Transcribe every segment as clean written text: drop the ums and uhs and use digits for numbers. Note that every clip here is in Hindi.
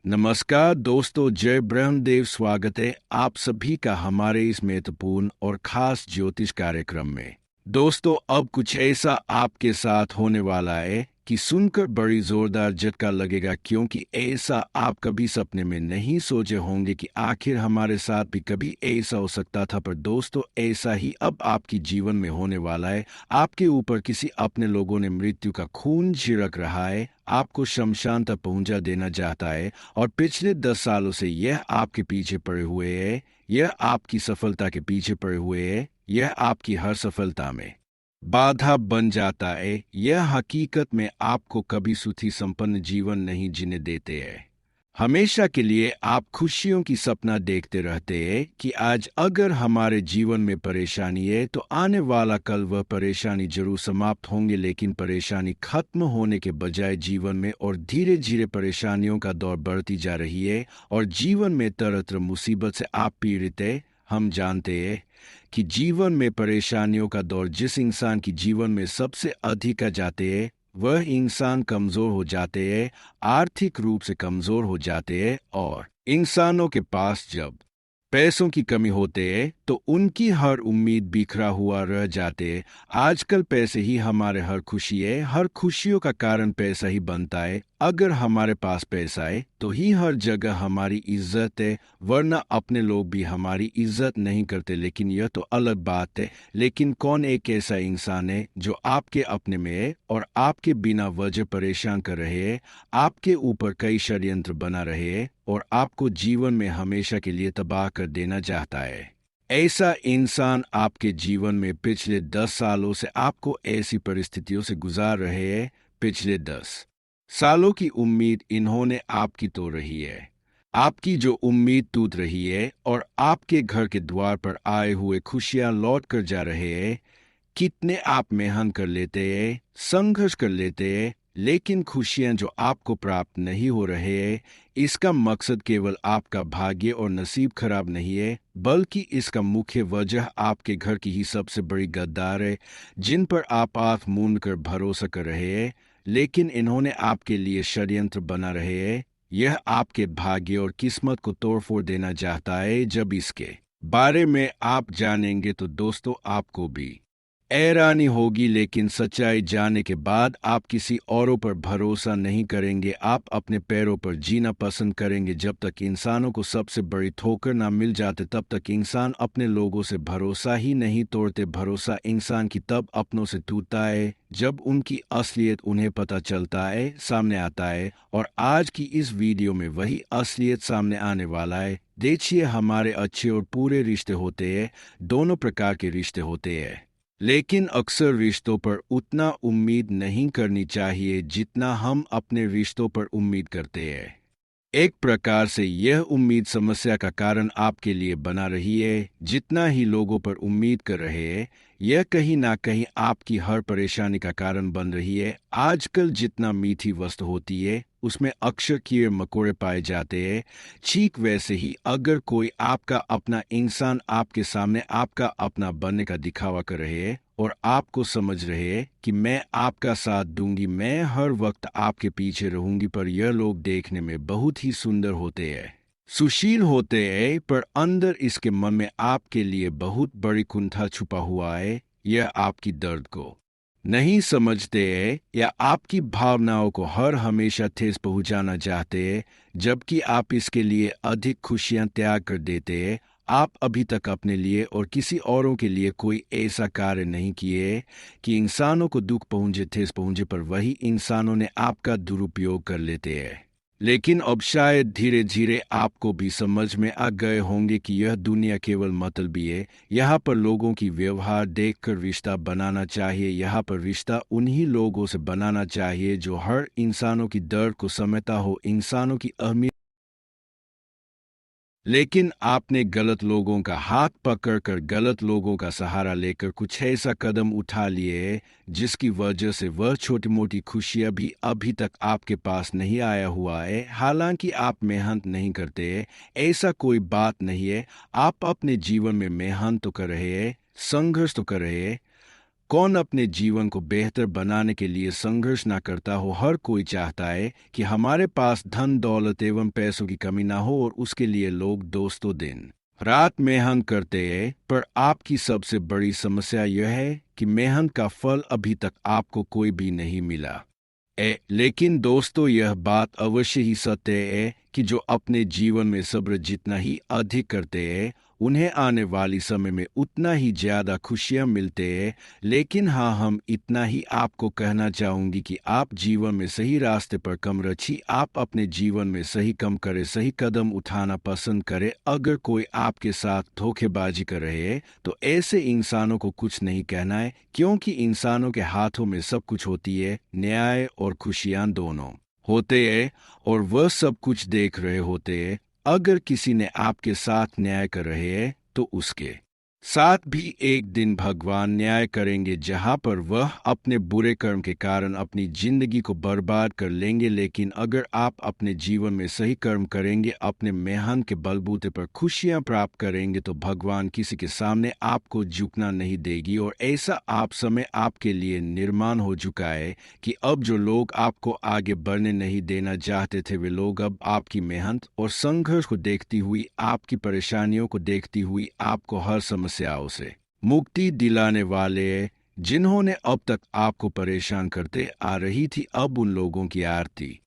नमस्कार दोस्तों, जय ब्रह्मदेव। स्वागत है आप सभी का हमारे इस महत्वपूर्ण और खास ज्योतिष कार्यक्रम में। दोस्तों, अब कुछ ऐसा आपके साथ होने वाला है कि सुनकर बड़ी जोरदार झटका लगेगा, क्योंकि ऐसा आप कभी सपने में नहीं सोचे होंगे कि आखिर हमारे साथ भी कभी ऐसा हो सकता था। पर दोस्तों, ऐसा ही अब आपके जीवन में होने वाला है। आपके ऊपर किसी अपने लोगों ने मृत्यु का खून छिड़क रहा है, आपको शमशान तक पहुंचा देना चाहता है, और पिछले 10 सालों से यह आपके पीछे पड़े हुए है। यह आपकी सफलता के पीछे पड़े हुए है। यह आपकी हर सफलता में बाधा बन जाता है। यह हकीकत में आपको कभी सुखी संपन्न जीवन नहीं जीने देते हैं। हमेशा के लिए आप खुशियों की सपना देखते रहते हैं कि आज अगर हमारे जीवन में परेशानी है तो आने वाला कल वह परेशानी जरूर समाप्त होंगे, लेकिन परेशानी खत्म होने के बजाय जीवन में और धीरे धीरे परेशानियों का दौर बढ़ती जा रही है और जीवन में तरह तरह मुसीबत से आप पीड़ित है। हम जानते हैं कि जीवन में परेशानियों का दौर जिस इंसान की जीवन में सबसे अधिक आ जाते हैं, वह इंसान कमजोर हो जाते हैं, आर्थिक रूप से कमजोर हो जाते हैं। और इंसानों के पास जब पैसों की कमी होते है तो उनकी हर उम्मीद बिखरा हुआ रह जाते है। आजकल पैसे ही हमारे हर खुशी है, हर खुशियों का कारण पैसा ही बनता है। अगर हमारे पास पैसा है तो ही हर जगह हमारी इज्जत है, वरना अपने लोग भी हमारी इज्जत नहीं करते। लेकिन यह तो अलग बात है। लेकिन कौन एक ऐसा इंसान है जो आपके अपने में है और आपके बिना वजह परेशान कर रहे हैं, आपके ऊपर कई षड्यंत्र बना रहे हैं और आपको जीवन में हमेशा के लिए तबाह कर देना चाहता है? ऐसा इंसान आपके जीवन में पिछले 10 सालों से आपको ऐसी परिस्थितियों से गुजार रहे हैं। पिछले 10 सालों की उम्मीद इन्होंने आपकी तो रही है। आपकी जो उम्मीद टूट रही है और आपके घर के द्वार पर आए हुए खुशियां लौट कर जा रहे हैं। कितने आप मेहनत कर लेते हैं, संघर्ष कर लेते हैं, लेकिन खुशियां जो आपको प्राप्त नहीं हो रहे हैं, इसका मकसद केवल आपका भाग्य और नसीब खराब नहीं है, बल्कि इसका मुख्य वजह आपके घर की ही सबसे बड़ी गद्दार है, जिन पर आप आंख मूंद कर भरोसा कर रहे हैं, लेकिन इन्होंने आपके लिए षड्यंत्र बना रहे हैं। यह आपके भाग्य और किस्मत को तोड़फोड़ देना चाहता है। जब इसके बारे में आप जानेंगे तो दोस्तों, आपको भी हैरानी होगी, लेकिन सच्चाई जानने के बाद आप किसी औरों पर भरोसा नहीं करेंगे। आप अपने पैरों पर जीना पसंद करेंगे। जब तक इंसानों को सबसे बड़ी ठोकर ना मिल जाते, तब तक इंसान अपने लोगों से भरोसा ही नहीं तोड़ते। भरोसा इंसान की तब अपनों से टूटता है जब उनकी असलियत उन्हें पता चलता है, सामने आता है। और आज की इस वीडियो में वही असलियत सामने आने वाला है। देखिए, हमारे अच्छे और पूरे रिश्ते होते हैं, दोनों प्रकार के रिश्ते होते हैं, लेकिन अक्सर रिश्तों पर उतना उम्मीद नहीं करनी चाहिए जितना हम अपने रिश्तों पर उम्मीद करते हैं। एक प्रकार से यह उम्मीद समस्या का कारण आपके लिए बना रही है। जितना ही लोगों पर उम्मीद कर रहे हैं, यह कहीं ना कहीं आपकी हर परेशानी का कारण बन रही है। आजकल जितना मीठी वस्तु होती है उसमें अक्सर कीड़े मकोड़े पाए जाते हैं। ठीक वैसे ही अगर कोई आपका अपना इंसान आपके सामने आपका अपना बनने का दिखावा कर रहे हैं और आपको समझ रहे हैं कि मैं आपका साथ दूंगी, मैं हर वक्त आपके पीछे रहूंगी, पर यह लोग देखने में बहुत ही सुंदर होते हैं, सुशील होते हैं, पर अंदर इसके मन में आपके लिए बहुत बड़ी कुंठा छुपा हुआ है। यह आपकी दर्द को नहीं समझते हैं या आपकी भावनाओं को हर हमेशा ठेस पहुंचाना चाहते हैं, जबकि आप इसके लिए अधिक खुशियां त्याग कर देते हैं। आप अभी तक अपने लिए और किसी औरों के लिए कोई ऐसा कार्य नहीं किए कि इंसानों को दुख पहुंचे, ठेस पहुंचे, पर वही इंसानों ने आपका दुरुपयोग कर लेते हैं। लेकिन अब शायद धीरे धीरे आपको भी समझ में आ गए होंगे कि यह दुनिया केवल मतलबी है। यहाँ पर लोगों की व्यवहार देखकर रिश्ता बनाना चाहिए। यहाँ पर रिश्ता उन्हीं लोगों से बनाना चाहिए जो हर इंसानों की दर्द को समझता हो, इंसानों की अहमियत। लेकिन आपने गलत लोगों का हाथ पकड़कर, गलत लोगों का सहारा लेकर कुछ ऐसा कदम उठा लिए जिसकी वजह से वह छोटी मोटी खुशियां भी अभी तक आपके पास नहीं आया हुआ है। हालांकि आप मेहनत नहीं करते, ऐसा कोई बात नहीं है। आप अपने जीवन में मेहनत तो कर रहे हैं, संघर्ष तो कर रहे हैं, कौन अपने जीवन को बेहतर बनाने के लिए संघर्ष ना करता हो। हर कोई चाहता है कि हमारे पास धन दौलत एवं पैसों की कमी ना हो, और उसके लिए लोग दोस्तों दिन रात मेहनत करते हैं। पर आपकी सबसे बड़ी समस्या यह है कि मेहनत का फल अभी तक आपको कोई भी नहीं मिला। लेकिन दोस्तों, यह बात अवश्य ही सत्य है कि जो अपने जीवन में सब्र जितना ही अधिक करते हैं, उन्हें आने वाली समय में उतना ही ज्यादा खुशियां मिलते हैं। लेकिन हाँ, हम इतना ही आपको कहना चाहूंगी कि आप जीवन में सही रास्ते पर कम रखिए। आप अपने जीवन में सही कम करें, सही कदम उठाना पसंद करें। अगर कोई आपके साथ धोखेबाजी कर रहे है तो ऐसे इंसानों को कुछ नहीं कहना है, क्योंकि इंसानों के हाथों में सब कुछ होती है, न्याय और खुशियां दोनों होते हैं, और वह सब कुछ देख रहे होते हैं। अगर किसी ने आपके साथ न्याय कर रहे हैं तो उसके साथ भी एक दिन भगवान न्याय करेंगे, जहां पर वह अपने बुरे कर्म के कारण अपनी जिंदगी को बर्बाद कर लेंगे। लेकिन अगर आप अपने जीवन में सही कर्म करेंगे, अपने मेहनत के बलबूते पर खुशियां प्राप्त करेंगे, तो भगवान किसी के सामने आपको झुकना नहीं देगी। और ऐसा आप समय आपके लिए निर्माण हो चुका है कि अब जो लोग आपको आगे बढ़ने नहीं देना चाहते थे, वे लोग अब आपकी मेहनत और संघर्ष को देखती हुई, आपकी परेशानियों को देखती हुई आपको हर समस्याओं से मुक्ति दिलाने वाले हैं। जिन्होंने अब तक आपको परेशान करते आ रही थी, अब उन लोगों की आरती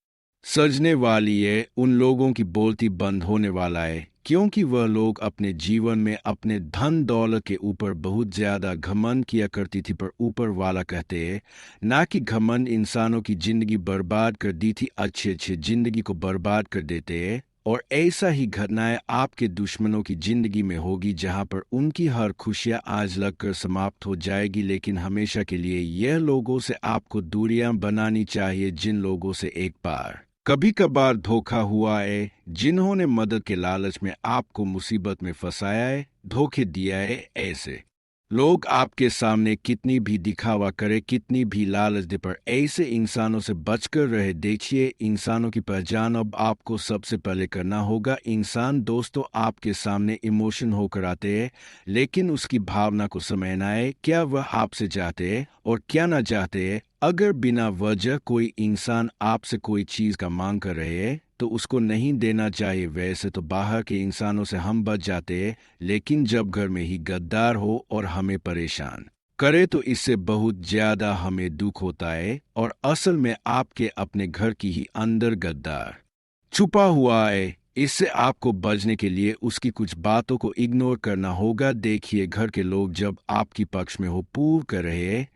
सजने वाली है, उन लोगों की बोलती बंद होने वाला है, क्योंकि वह लोग अपने जीवन में अपने धन दौलत के ऊपर बहुत ज्यादा घमंड किया करती थी। पर ऊपर वाला कहते हैं ना कि घमंड इंसानों की जिंदगी बर्बाद कर दी थी, अच्छे अच्छे जिंदगी को बर्बाद कर देते हैं। और ऐसा ही घटनाएं आपके दुश्मनों की जिंदगी में होगी, जहां पर उनकी हर खुशियां आज लगकर समाप्त हो जाएगी। लेकिन हमेशा के लिए यह लोगों से आपको दूरियां बनानी चाहिए, जिन लोगों से एक बार कभी कभार धोखा हुआ है, जिन्होंने मदद के लालच में आपको मुसीबत में फंसाया है, धोखे दिया है। ऐसे लोग आपके सामने कितनी भी दिखावा करे, कितनी भी लालच दे, पर ऐसे इंसानों से बचकर रहे। देखिए, इंसानों की पहचान अब आपको सबसे पहले करना होगा। इंसान दोस्तों आपके सामने इमोशन होकर आते हैं, लेकिन उसकी भावना को समझना है, क्या वह आपसे चाहते हैं और क्या ना चाहते हैं। अगर बिना वजह कोई इंसान आपसे कोई चीज का मांग कर रहे हैं तो उसको नहीं देना चाहिए। वैसे तो बाहर के इंसानों से हम बच जाते हैं, लेकिन जब घर में ही गद्दार हो और हमें परेशान करे तो इससे बहुत ज्यादा हमें दुख होता है। और असल में आपके अपने घर की ही अंदर गद्दार छुपा हुआ है। इससे आपको बचने के लिए उसकी कुछ बातों को इग्नोर करना होगा। देखिए, घर के लोग जब आपकी पक्ष में हो, पूर्व कर रहे हैं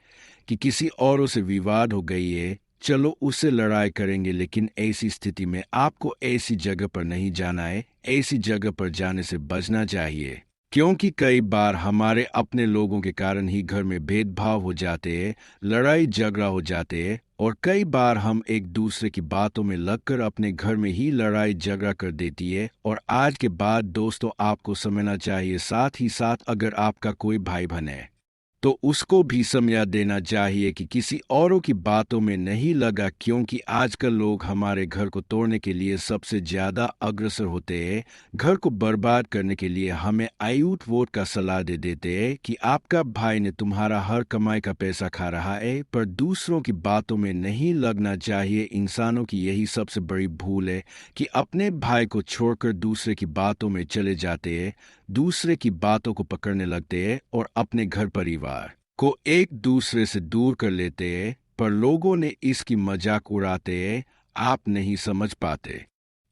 कि किसी औरों से विवाद हो गई है, चलो उससे लड़ाई करेंगे। लेकिन ऐसी स्थिति में आपको ऐसी जगह पर नहीं जाना है, ऐसी जगह पर जाने से बचना चाहिए, क्योंकि कई बार हमारे अपने लोगों के कारण ही घर में भेदभाव हो जाते हैं, लड़ाई झगड़ा हो जाते हैं, और कई बार हम एक दूसरे की बातों में लगकर अपने घर में ही लड़ाई झगड़ा कर देती है। और आज के बाद दोस्तों आपको समझना चाहिए, साथ ही साथ अगर आपका कोई भाई बहन है तो उसको भी समझा देना चाहिए कि किसी औरों की बातों में नहीं लगा, क्योंकि आजकल लोग हमारे घर को तोड़ने के लिए सबसे ज्यादा अग्रसर होते हैं। घर को बर्बाद करने के लिए हमें आयुट वोट का सलाह दे देते हैं कि आपका भाई ने तुम्हारा हर कमाई का पैसा खा रहा है। पर दूसरों की बातों में नहीं लगना चाहिए। इंसानों की यही सबसे बड़ी भूल है कि अपने भाई को छोड़कर दूसरे की बातों में चले जाते हैं, दूसरे की बातों को पकड़ने लगते हैं और अपने घर परिवार को एक दूसरे से दूर कर लेते हैं। पर लोगों ने इसकी मजाक उड़ाते हैं, आप नहीं समझ पाते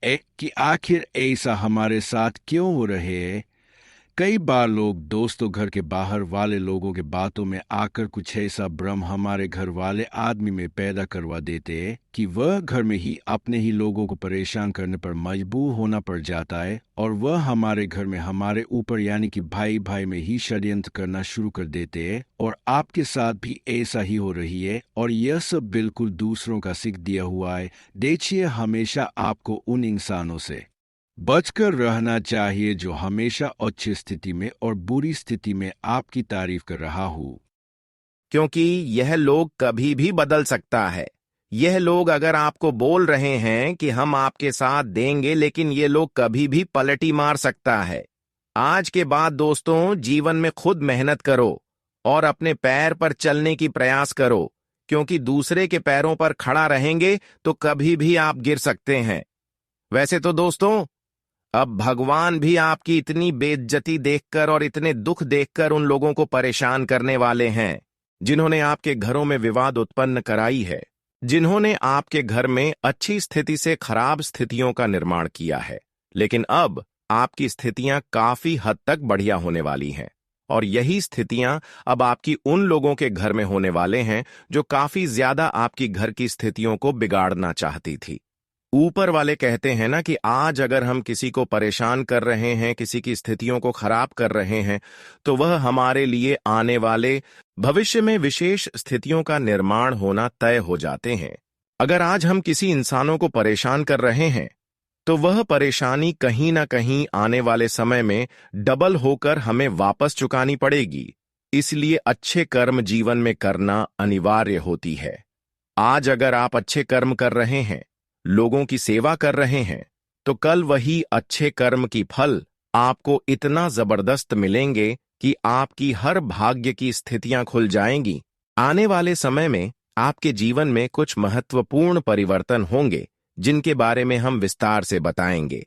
कि आखिर ऐसा हमारे साथ क्यों हो रहे हैं। कई बार लोग दोस्तों घर के बाहर वाले लोगों के बातों में आकर कुछ ऐसा भ्रम हमारे घर वाले आदमी में पैदा करवा देते हैं कि वह घर में ही अपने ही लोगों को परेशान करने पर मजबूर होना पड़ जाता है, और वह हमारे घर में हमारे ऊपर यानी कि भाई भाई में ही षड्यंत्र करना शुरू कर देते हैं। और आपके साथ भी ऐसा ही हो रही है, और यह सब बिल्कुल दूसरों का सीख दिया हुआ है। देखिए, हमेशा आपको उन इंसानों से बचकर रहना चाहिए जो हमेशा अच्छी स्थिति में और बुरी स्थिति में आपकी तारीफ कर रहा हूं, क्योंकि यह लोग कभी भी बदल सकता है। यह लोग अगर आपको बोल रहे हैं कि हम आपके साथ देंगे, लेकिन ये लोग कभी भी पलटी मार सकता है। आज के बाद दोस्तों जीवन में खुद मेहनत करो और अपने पैर पर चलने की प्रयास करो, क्योंकि दूसरे के पैरों पर खड़ा रहेंगे तो कभी भी आप गिर सकते हैं। वैसे तो दोस्तों, अब भगवान भी आपकी इतनी बेइज्जती देखकर और इतने दुख देखकर उन लोगों को परेशान करने वाले हैं जिन्होंने आपके घरों में विवाद उत्पन्न कराई है, जिन्होंने आपके घर में अच्छी स्थिति से खराब स्थितियों का निर्माण किया है। लेकिन अब आपकी स्थितियां काफी हद तक बढ़िया होने वाली हैं, और यही स्थितियां अब आपकी उन लोगों के घर में होने वाले हैं जो काफी ज्यादा आपकी घर की स्थितियों को बिगाड़ना चाहती थी। ऊपर वाले कहते हैं ना कि आज अगर हम किसी को परेशान कर रहे हैं, किसी की स्थितियों को खराब कर रहे हैं, तो वह हमारे लिए आने वाले भविष्य में विशेष स्थितियों का निर्माण होना तय हो जाते हैं। अगर आज हम किसी इंसानों को परेशान कर रहे हैं, तो वह परेशानी कहीं ना कहीं आने वाले समय में डबल होकर हमें वापस चुकानी पड़ेगी। इसलिए अच्छे कर्म जीवन में करना अनिवार्य होती है। आज अगर आप अच्छे कर्म कर रहे हैं, लोगों की सेवा कर रहे हैं, तो कल वही अच्छे कर्म की फल आपको इतना जबरदस्त मिलेंगे कि आपकी हर भाग्य की स्थितियां खुल जाएंगी। आने वाले समय में आपके जीवन में कुछ महत्वपूर्ण परिवर्तन होंगे, जिनके बारे में हम विस्तार से बताएंगे।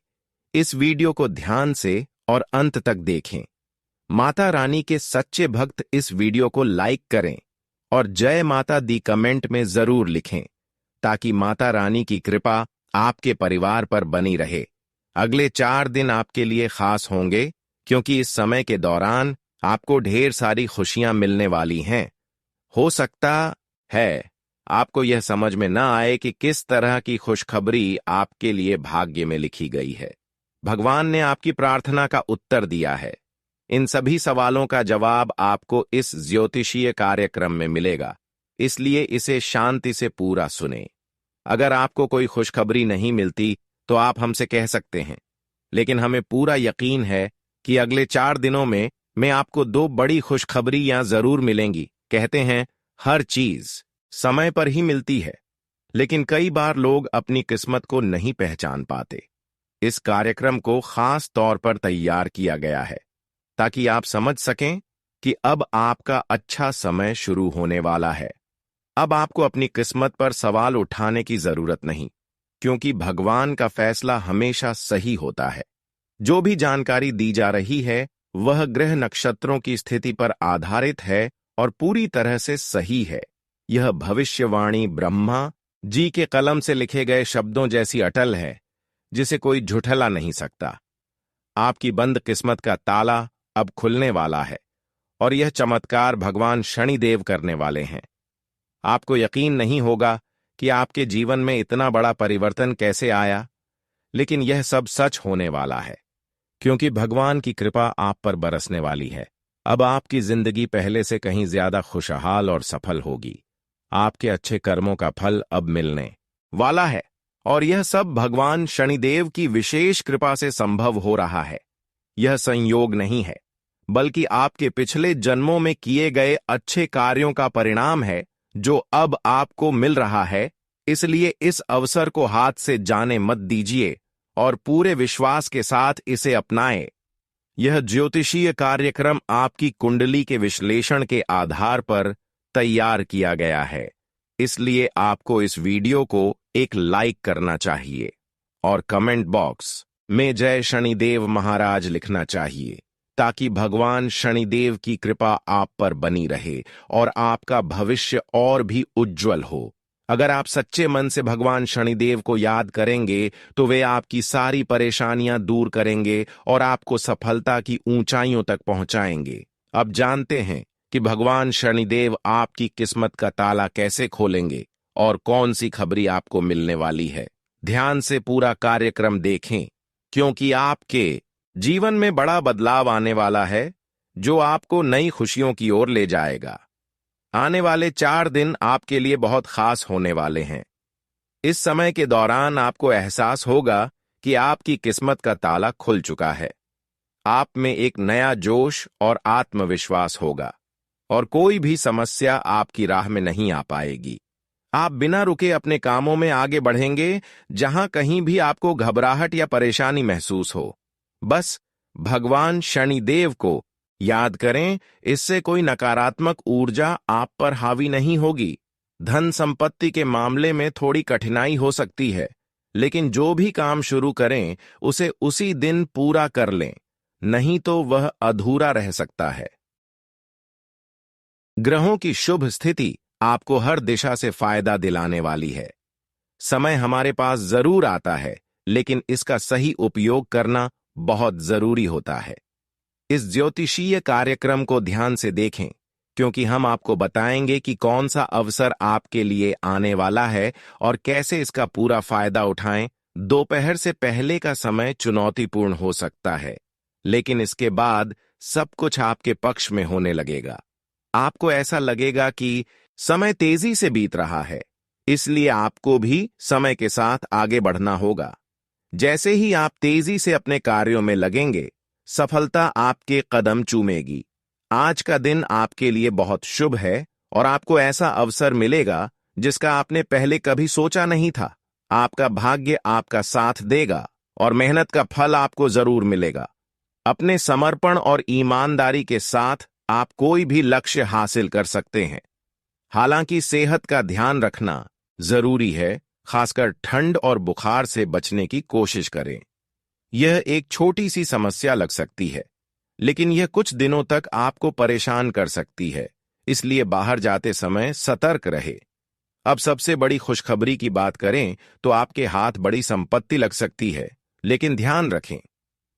इस वीडियो को ध्यान से और अंत तक देखें। माता रानी के सच्चे भक्त इस वीडियो को लाइक करें और जय माता दी कमेंट में जरूर लिखें, ताकि माता रानी की कृपा आपके परिवार पर बनी रहे। अगले 4 दिन आपके लिए खास होंगे, क्योंकि इस समय के दौरान आपको ढेर सारी खुशियां मिलने वाली हैं। हो सकता है आपको यह समझ में न आए कि किस तरह की खुशखबरी आपके लिए भाग्य में लिखी गई है। भगवान ने आपकी प्रार्थना का उत्तर दिया है। इन सभी सवालों का जवाब आपको इस ज्योतिषीय कार्यक्रम में मिलेगा, इसलिए इसे शांति से पूरा सुने। अगर आपको कोई खुशखबरी नहीं मिलती तो आप हमसे कह सकते हैं, लेकिन हमें पूरा यकीन है कि अगले 4 दिनों में आपको 2 बड़ी खुशखबरियां जरूर मिलेंगी। कहते हैं हर चीज समय पर ही मिलती है, लेकिन कई बार लोग अपनी किस्मत को नहीं पहचान पाते। इस कार्यक्रम को खास तौर पर तैयार किया गया है ताकि आप समझ सकें कि अब आपका अच्छा समय शुरू होने वाला है। अब आपको अपनी किस्मत पर सवाल उठाने की जरूरत नहीं, क्योंकि भगवान का फैसला हमेशा सही होता है। जो भी जानकारी दी जा रही है वह ग्रह नक्षत्रों की स्थिति पर आधारित है और पूरी तरह से सही है। यह भविष्यवाणी ब्रह्मा जी के कलम से लिखे गए शब्दों जैसी अटल है, जिसे कोई झुठला नहीं सकता। आपकी बंद किस्मत का ताला अब खुलने वाला है, और यह चमत्कार भगवान शनिदेव करने वाले हैं। आपको यकीन नहीं होगा कि आपके जीवन में इतना बड़ा परिवर्तन कैसे आया, लेकिन यह सब सच होने वाला है, क्योंकि भगवान की कृपा आप पर बरसने वाली है। अब आपकी जिंदगी पहले से कहीं ज्यादा खुशहाल और सफल होगी। आपके अच्छे कर्मों का फल अब मिलने वाला है, और यह सब भगवान शनिदेव की विशेष कृपा से संभव हो रहा है। यह संयोग नहीं है, बल्कि आपके पिछले जन्मों में किए गए अच्छे कार्यों का परिणाम है, जो अब आपको मिल रहा है। इसलिए इस अवसर को हाथ से जाने मत दीजिए और पूरे विश्वास के साथ इसे अपनाएं। यह ज्योतिषीय कार्यक्रम आपकी कुंडली के विश्लेषण के आधार पर तैयार किया गया है, इसलिए आपको इस वीडियो को एक लाइक करना चाहिए और कमेंट बॉक्स में जय शनिदेव महाराज लिखना चाहिए, ताकि भगवान शनिदेव की कृपा आप पर बनी रहे और आपका भविष्य और भी उज्जवल हो। अगर आप सच्चे मन से भगवान शनिदेव को याद करेंगे तो वे आपकी सारी परेशानियां दूर करेंगे और आपको सफलता की ऊंचाइयों तक पहुंचाएंगे। अब जानते हैं कि भगवान शनिदेव आपकी किस्मत का ताला कैसे खोलेंगे और कौन सी खबरी आपको मिलने वाली है। ध्यान से पूरा कार्यक्रम देखें, क्योंकि आपके जीवन में बड़ा बदलाव आने वाला है, जो आपको नई खुशियों की ओर ले जाएगा। आने वाले 4 दिन आपके लिए बहुत खास होने वाले हैं। इस समय के दौरान आपको एहसास होगा कि आपकी किस्मत का ताला खुल चुका है। आप में एक नया जोश और आत्मविश्वास होगा, और कोई भी समस्या आपकी राह में नहीं आ पाएगी। आप बिना रुके अपने कामों में आगे बढ़ेंगे, जहां कहीं भी आपको घबराहट या परेशानी महसूस हो। बस भगवान शनिदेव को याद करें, इससे कोई नकारात्मक ऊर्जा आप पर हावी नहीं होगी। धन संपत्ति के मामले में थोड़ी कठिनाई हो सकती है, लेकिन जो भी काम शुरू करें उसे उसी दिन पूरा कर लें, नहीं तो वह अधूरा रह सकता है। ग्रहों की शुभ स्थिति आपको हर दिशा से फायदा दिलाने वाली है। समय हमारे पास जरूर आता है, लेकिन इसका सही उपयोग करना बहुत जरूरी होता है। इस ज्योतिषीय कार्यक्रम को ध्यान से देखें, क्योंकि हम आपको बताएंगे कि कौन सा अवसर आपके लिए आने वाला है और कैसे इसका पूरा फायदा उठाएं। दोपहर से पहले का समय चुनौतीपूर्ण हो सकता है, लेकिन इसके बाद सब कुछ आपके पक्ष में होने लगेगा। आपको ऐसा लगेगा कि समय तेजी से बीत रहा है, इसलिए आपको भी समय के साथ आगे बढ़ना होगा। जैसे ही आप तेजी से अपने कार्यों में लगेंगे, सफलता आपके कदम चूमेगी। आज का दिन आपके लिए बहुत शुभ है और आपको ऐसा अवसर मिलेगा जिसका आपने पहले कभी सोचा नहीं था। आपका भाग्य आपका साथ देगा और मेहनत का फल आपको जरूर मिलेगा। अपने समर्पण और ईमानदारी के साथ आप कोई भी लक्ष्य हासिल कर सकते हैं। हालांकि सेहत का ध्यान रखना जरूरी है, खासकर ठंड और बुखार से बचने की कोशिश करें। यह एक छोटी सी समस्या लग सकती है, लेकिन यह कुछ दिनों तक आपको परेशान कर सकती है, इसलिए बाहर जाते समय सतर्क रहे। अब सबसे बड़ी खुशखबरी की बात करें तो आपके हाथ बड़ी संपत्ति लग सकती है, लेकिन ध्यान रखें,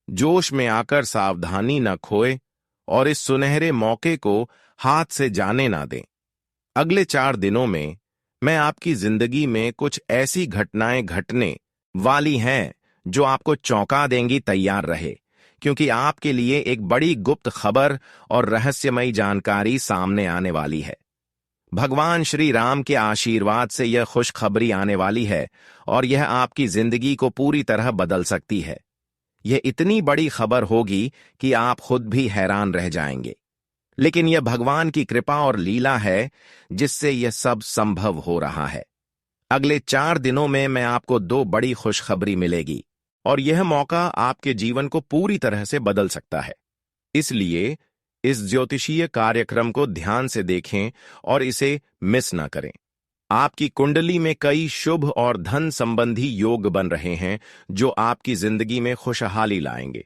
जोश में आकर सावधानी न खोए और इस सुनहरे मौके को हाथ से जाने ना दें। अगले 4 दिनों में मैं आपकी जिंदगी में कुछ ऐसी घटनाएं घटने वाली हैं जो आपको चौंका देंगी। तैयार रहे, क्योंकि आपके लिए एक बड़ी गुप्त खबर और रहस्यमयी जानकारी सामने आने वाली है। भगवान श्री राम के आशीर्वाद से यह खुशखबरी आने वाली है और यह आपकी जिंदगी को पूरी तरह बदल सकती है। यह इतनी बड़ी खबर होगी कि आप खुद भी हैरान रह जाएंगे, लेकिन यह भगवान की कृपा और लीला है जिससे यह सब संभव हो रहा है। अगले 4 दिनों में मैं आपको 2 बड़ी खुशखबरी मिलेगी और यह मौका आपके जीवन को पूरी तरह से बदल सकता है। इसलिए इस ज्योतिषीय कार्यक्रम को ध्यान से देखें और इसे मिस ना करें। आपकी कुंडली में कई शुभ और धन संबंधी योग बन रहे हैं जो आपकी जिंदगी में खुशहाली लाएंगे।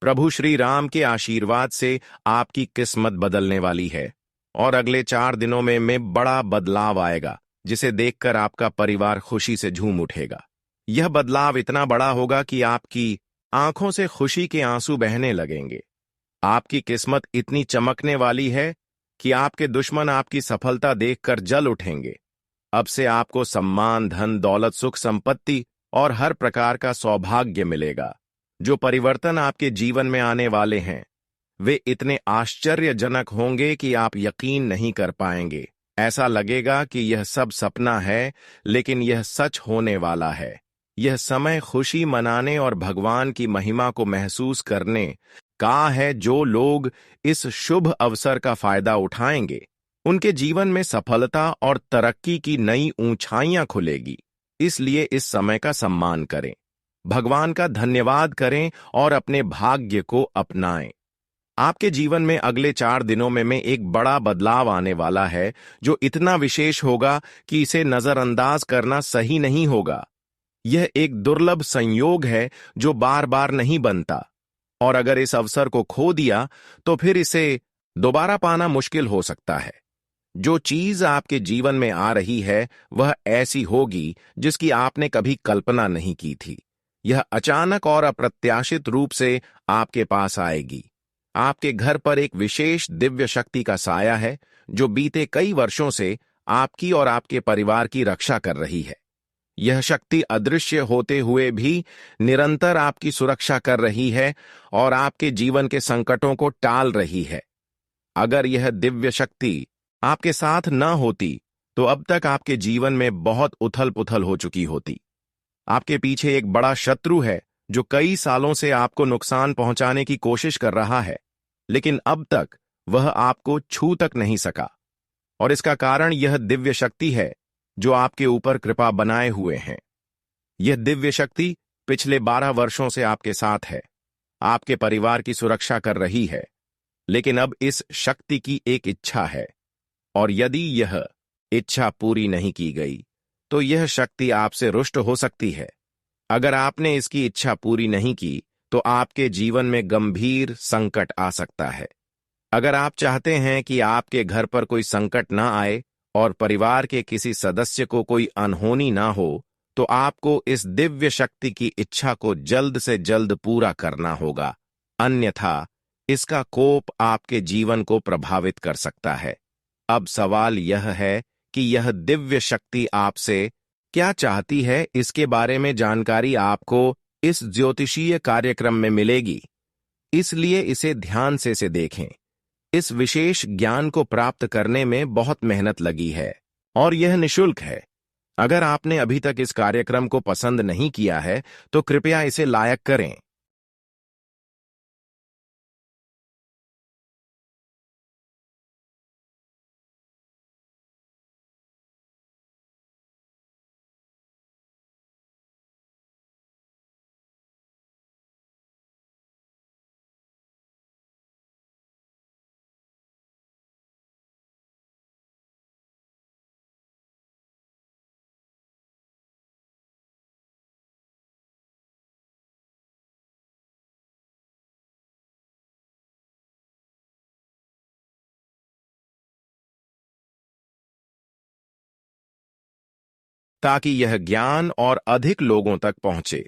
प्रभु श्री राम के आशीर्वाद से आपकी किस्मत बदलने वाली है और अगले 4 दिनों में बड़ा बदलाव आएगा, जिसे देखकर आपका परिवार खुशी से झूम उठेगा। यह बदलाव इतना बड़ा होगा कि आपकी आंखों से खुशी के आंसू बहने लगेंगे। आपकी किस्मत इतनी चमकने वाली है कि आपके दुश्मन आपकी सफलता देखकर जल उठेंगे। अब से आपको सम्मान, धन, दौलत, सुख, संपत्ति और हर प्रकार का सौभाग्य मिलेगा। जो परिवर्तन आपके जीवन में आने वाले हैं वे इतने आश्चर्यजनक होंगे कि आप यकीन नहीं कर पाएंगे। ऐसा लगेगा कि यह सब सपना है, लेकिन यह सच होने वाला है। यह समय खुशी मनाने और भगवान की महिमा को महसूस करने का है। जो लोग इस शुभ अवसर का फायदा उठाएंगे उनके जीवन में सफलता और तरक्की की नई ऊंचाइयां खुलेगी। इसलिए इस समय का सम्मान करें, भगवान का धन्यवाद करें और अपने भाग्य को अपनाएं। आपके जीवन में अगले 4 दिनों में एक बड़ा बदलाव आने वाला है जो इतना विशेष होगा कि इसे नजरअंदाज करना सही नहीं होगा। यह एक दुर्लभ संयोग है जो बार बार नहीं बनता, और अगर इस अवसर को खो दिया तो फिर इसे दोबारा पाना मुश्किल हो सकता है। जो चीज आपके जीवन में आ रही है वह ऐसी होगी जिसकी आपने कभी कल्पना नहीं की थी। यह अचानक और अप्रत्याशित रूप से आपके पास आएगी। आपके घर पर एक विशेष दिव्य शक्ति का साया है जो बीते कई वर्षों से आपकी और आपके परिवार की रक्षा कर रही है। यह शक्ति अदृश्य होते हुए भी निरंतर आपकी सुरक्षा कर रही है और आपके जीवन के संकटों को टाल रही है। अगर यह दिव्य शक्ति आपके साथ न होती तो अब तक आपके जीवन में बहुत उथल पुथल हो चुकी होती। आपके पीछे एक बड़ा शत्रु है जो कई सालों से आपको नुकसान पहुंचाने की कोशिश कर रहा है, लेकिन अब तक वह आपको छू तक नहीं सका, और इसका कारण यह दिव्य शक्ति है जो आपके ऊपर कृपा बनाए हुए हैं। यह दिव्य शक्ति पिछले 12 वर्षों से आपके साथ है, आपके परिवार की सुरक्षा कर रही है लेकिन अब इस शक्ति की एक इच्छा है, और यदि यह इच्छा पूरी नहीं की गई तो यह शक्ति आपसे रुष्ट हो सकती है। अगर आपने इसकी इच्छा पूरी नहीं की तो आपके जीवन में गंभीर संकट आ सकता है। अगर आप चाहते हैं कि आपके घर पर कोई संकट ना आए और परिवार के किसी सदस्य को कोई अनहोनी ना हो, तो आपको इस दिव्य शक्ति की इच्छा को जल्द से जल्द पूरा करना होगा, अन्यथा इसका कोप आपके जीवन को प्रभावित कर सकता है। अब सवाल यह है कि यह दिव्य शक्ति आपसे क्या चाहती है। इसके बारे में जानकारी आपको इस ज्योतिषीय कार्यक्रम में मिलेगी, इसलिए इसे ध्यान से देखें। इस विशेष ज्ञान को प्राप्त करने में बहुत मेहनत लगी है और यह निशुल्क है। अगर आपने अभी तक इस कार्यक्रम को पसंद नहीं किया है तो कृपया इसे लायक करें। ताकि यह ज्ञान और अधिक लोगों तक पहुंचे।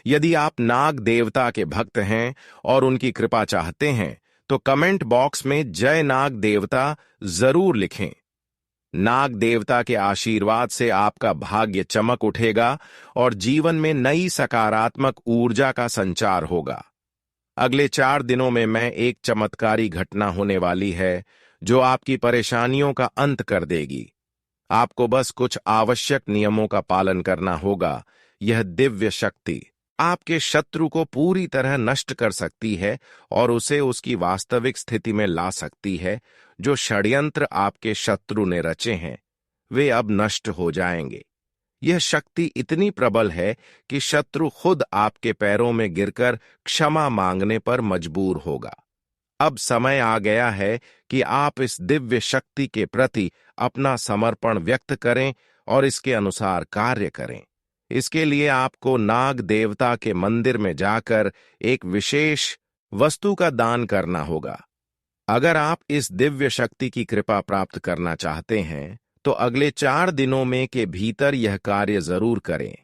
यदि आप नाग देवता के भक्त हैं और उनकी कृपा चाहते हैं तो कमेंट बॉक्स में जय नाग देवता जरूर लिखें। नाग देवता के आशीर्वाद से आपका भाग्य चमक उठेगा और जीवन में नई सकारात्मक ऊर्जा का संचार होगा। अगले 4 दिनों में एक चमत्कारी घटना होने वाली है जो आपकी परेशानियों का अंत कर देगी। आपको बस कुछ आवश्यक नियमों का पालन करना होगा। यह दिव्य शक्ति आपके शत्रु को पूरी तरह नष्ट कर सकती है और उसे उसकी वास्तविक स्थिति में ला सकती है। जो षड्यंत्र आपके शत्रु ने रचे हैं वे अब नष्ट हो जाएंगे। यह शक्ति इतनी प्रबल है कि शत्रु खुद आपके पैरों में गिरकर क्षमा मांगने पर मजबूर होगा। अब समय आ गया है कि आप इस दिव्य शक्ति के प्रति अपना समर्पण व्यक्त करें और इसके अनुसार कार्य करें। इसके लिए आपको नाग देवता के मंदिर में जाकर एक विशेष वस्तु का दान करना होगा। अगर आप इस दिव्य शक्ति की कृपा प्राप्त करना चाहते हैं तो अगले 4 दिनों में के भीतर यह कार्य जरूर करें।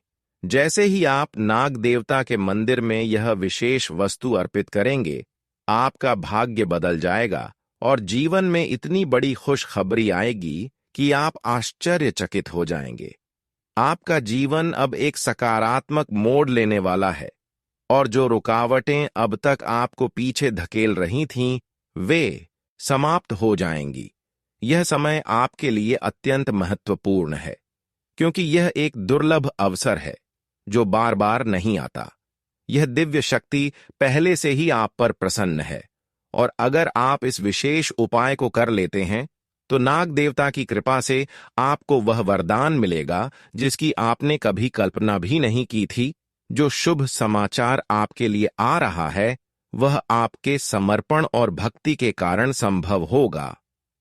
जैसे ही आप नाग देवता के मंदिर में यह विशेष वस्तु अर्पित करेंगे, आपका भाग्य बदल जाएगा और जीवन में इतनी बड़ी खुशखबरी आएगी कि आप आश्चर्यचकित हो जाएंगे। आपका जीवन अब एक सकारात्मक मोड़ लेने वाला है और जो रुकावटें अब तक आपको पीछे धकेल रही थीं, वे समाप्त हो जाएंगी। यह समय आपके लिए अत्यंत महत्वपूर्ण है क्योंकि यह एक दुर्लभ अवसर है जो बार बार नहीं आता। यह दिव्य शक्ति पहले से ही आप पर प्रसन्न है और अगर आप इस विशेष उपाय को कर लेते हैं तो नाग देवता की कृपा से आपको वह वरदान मिलेगा जिसकी आपने कभी कल्पना भी नहीं की थी। जो शुभ समाचार आपके लिए आ रहा है वह आपके समर्पण और भक्ति के कारण संभव होगा।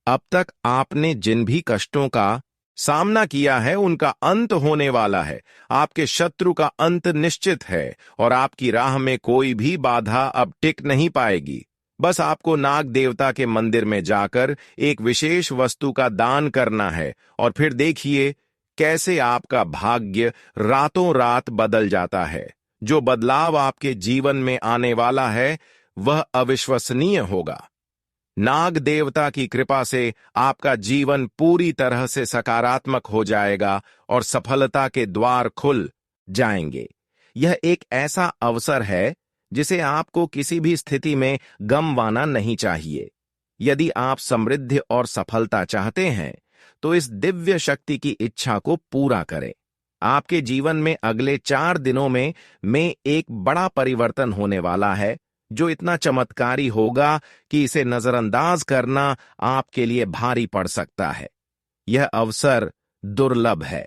अब तक आपने जिन भी कष्टों का सामना किया है उनका अंत होने वाला है। आपके शत्रु का अंत निश्चित है और आपकी राह में कोई भी बाधा अब टिक नहीं पाएगी। बस आपको नाग देवता के मंदिर में जाकर एक विशेष वस्तु का दान करना है और फिर देखिए कैसे आपका भाग्य रातों रात बदल जाता है। जो बदलाव आपके जीवन में आने वाला है वह अविश्वसनीय होगा। नाग देवता की कृपा से आपका जीवन पूरी तरह से सकारात्मक हो जाएगा और सफलता के द्वार खुल जाएंगे। यह एक ऐसा अवसर है जिसे आपको किसी भी स्थिति में गंवाना नहीं चाहिए। यदि आप समृद्धि और सफलता चाहते हैं तो इस दिव्य शक्ति की इच्छा को पूरा करें। आपके जीवन में अगले 4 दिनों में एक बड़ा परिवर्तन होने वाला है जो इतना चमत्कारी होगा कि इसे नजरअंदाज करना आपके लिए भारी पड़ सकता है। यह अवसर दुर्लभ है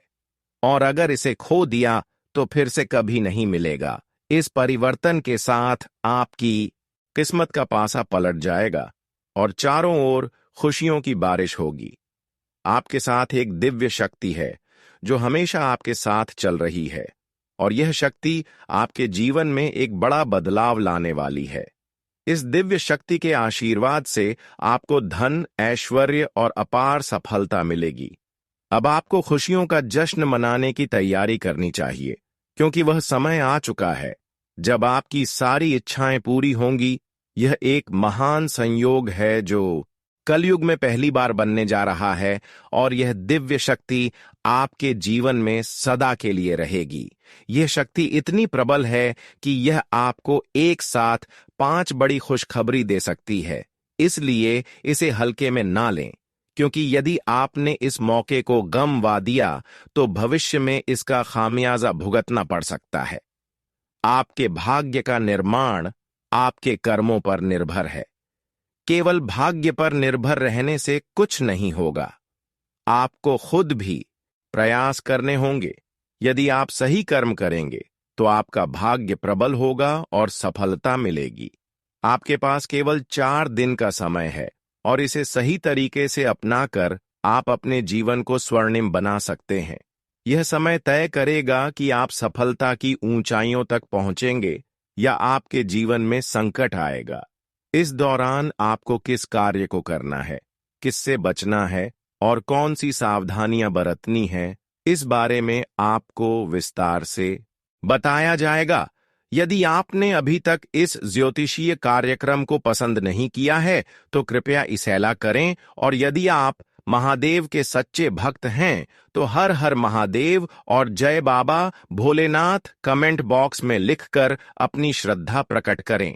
और अगर इसे खो दिया तो फिर से कभी नहीं मिलेगा। इस परिवर्तन के साथ आपकी किस्मत का पासा पलट जाएगा और चारों ओर खुशियों की बारिश होगी। आपके साथ एक दिव्य शक्ति है जो हमेशा आपके साथ चल रही है, और यह शक्ति आपके जीवन में एक बड़ा बदलाव लाने वाली है। इस दिव्य शक्ति के आशीर्वाद से आपको धन, ऐश्वर्य और अपार सफलता मिलेगी। अब आपको खुशियों का जश्न मनाने की तैयारी करनी चाहिए, क्योंकि वह समय आ चुका है जब आपकी सारी इच्छाएं पूरी होंगी। यह एक महान संयोग है जो कलयुग में पहली बार बनने जा रहा है, और यह दिव्य शक्ति आपके जीवन में सदा के लिए रहेगी। यह शक्ति इतनी प्रबल है कि यह आपको एक साथ 5 बड़ी खुशखबरी दे सकती है। इसलिए इसे हल्के में ना लें, क्योंकि यदि आपने इस मौके को गंवा दिया तो भविष्य में इसका खामियाजा भुगतना पड़ सकता है। आपके भाग्य का निर्माण आपके कर्मों पर निर्भर है। केवल भाग्य पर निर्भर रहने से कुछ नहीं होगा। आपको खुद भी प्रयास करने होंगे। यदि आप सही कर्म करेंगे तो आपका भाग्य प्रबल होगा और सफलता मिलेगी। आपके पास केवल 4 दिन का समय है, और इसे सही तरीके से अपनाकर आप अपने जीवन को स्वर्णिम बना सकते हैं। यह समय तय करेगा कि आप सफलता की ऊंचाइयों तक पहुंचेंगे या आपके जीवन में संकट आएगा। इस दौरान आपको किस कार्य को करना है, किससे बचना है और कौन सी सावधानियां बरतनी है, इस बारे में आपको विस्तार से बताया जाएगा। यदि आपने अभी तक इस ज्योतिषीय कार्यक्रम को पसंद नहीं किया है तो कृपया इसेला करें, और यदि आप महादेव के सच्चे भक्त हैं तो हर हर महादेव और जय बाबा भोलेनाथ कमेंट बॉक्स में लिखकर अपनी श्रद्धा प्रकट करें।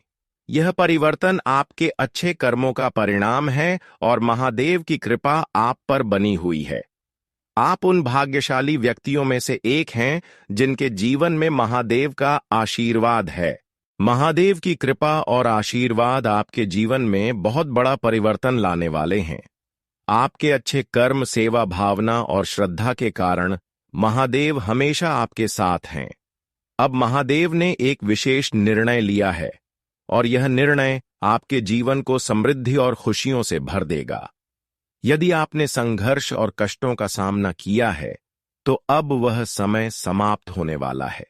यह परिवर्तन आपके अच्छे कर्मों का परिणाम है और महादेव की कृपा आप पर बनी हुई है। आप उन भाग्यशाली व्यक्तियों में से एक हैं जिनके जीवन में महादेव का आशीर्वाद है। महादेव की कृपा और आशीर्वाद आपके जीवन में बहुत बड़ा परिवर्तन लाने वाले हैं। आपके अच्छे कर्म, सेवा भावना और श्रद्धा के कारण महादेव हमेशा आपके साथ हैं। अब महादेव ने एक विशेष निर्णय लिया है, और यह निर्णय आपके जीवन को समृद्धि और खुशियों से भर देगा। यदि आपने संघर्ष और कष्टों का सामना किया है तो अब वह समय समाप्त होने वाला है।